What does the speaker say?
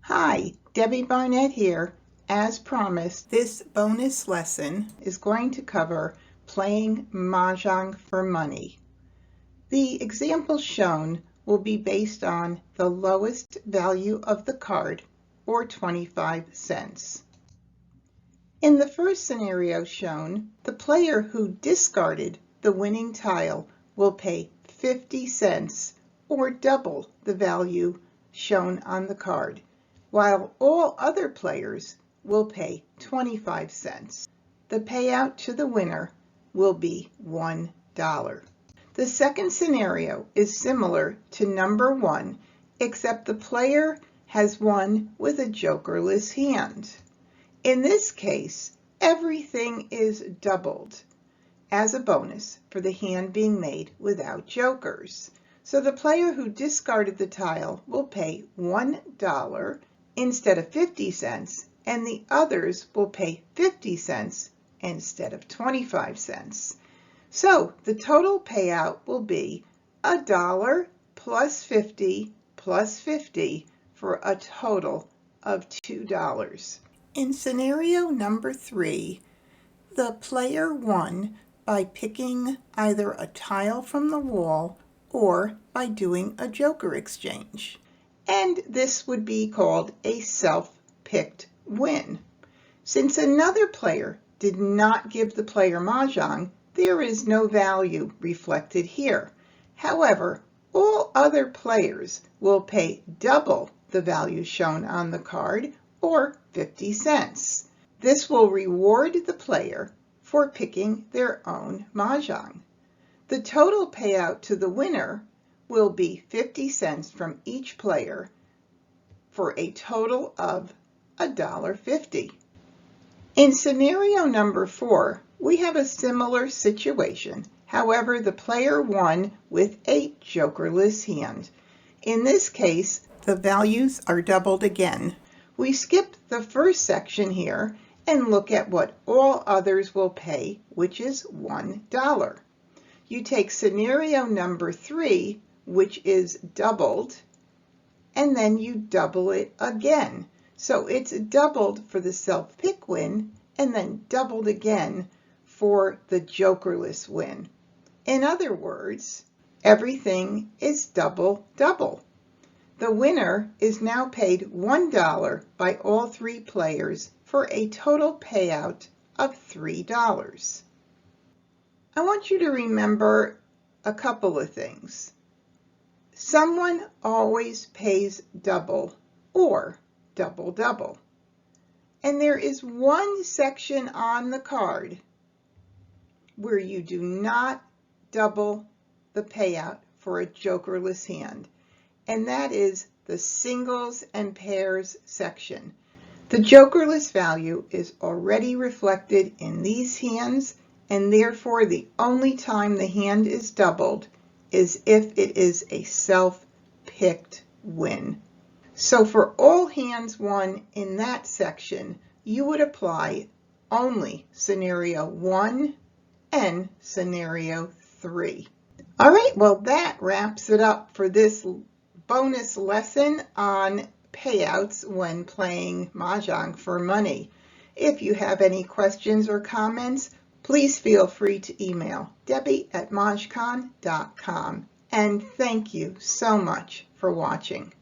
Hi, Debbie Barnett here. As promised, this bonus lesson is going to cover playing Mahjong for money. The example shown will be based on the lowest value of the card, or 25 cents. In the first scenario shown, the player who discarded the winning tile will pay 50 cents, or double the value shown on the card, while all other players will pay 25 cents. The payout to the winner will be $1. The second scenario is similar to number 1, except the player has won with a jokerless hand. In this case, everything is doubled as a bonus for the hand being made without jokers. So the player who discarded the tile will pay $1 instead of 50 cents, and the others will pay 50 cents instead of 25 cents. So the total payout will be $1 plus 50 plus 50 for a total of $2. In scenario number 3, the player won by picking either a tile from the wall or by doing a joker exchange. And this would be called a self-picked win. Since another player did not give the player Mahjong, there is no value reflected here. However, all other players will pay double the value shown on the card, or 50 cents. This will reward the player for picking their own Mahjong. The total payout to the winner will be 50 cents from each player for a total of $1.50. In scenario number 4, we have a similar situation. However, the player won with a jokerless hand. In this case, the values are doubled again. We skip the first section here and look at what all others will pay, which is $1. You take scenario number 3, which is doubled, and then you double it again. So it's doubled for the self-pick win, and then doubled again for the jokerless win. In other words, everything is double. The winner is now paid $1 by all 3 players for a total payout of $3. I want you to remember a couple of things. Someone always pays double or double. And there is one section on the card where you do not double the payout for a jokerless hand, and that is the singles and pairs section. The jokerless value is already reflected in these hands, and therefore the only time the hand is doubled is if it is a self-picked win. So for all hands won in that section, you would apply only scenario 1 and scenario 3. All right, well, that wraps it up for this bonus lesson on payouts when playing Mahjong for money. If you have any questions or comments, please feel free to email Debbie at MahjCon.com. And thank you so much for watching.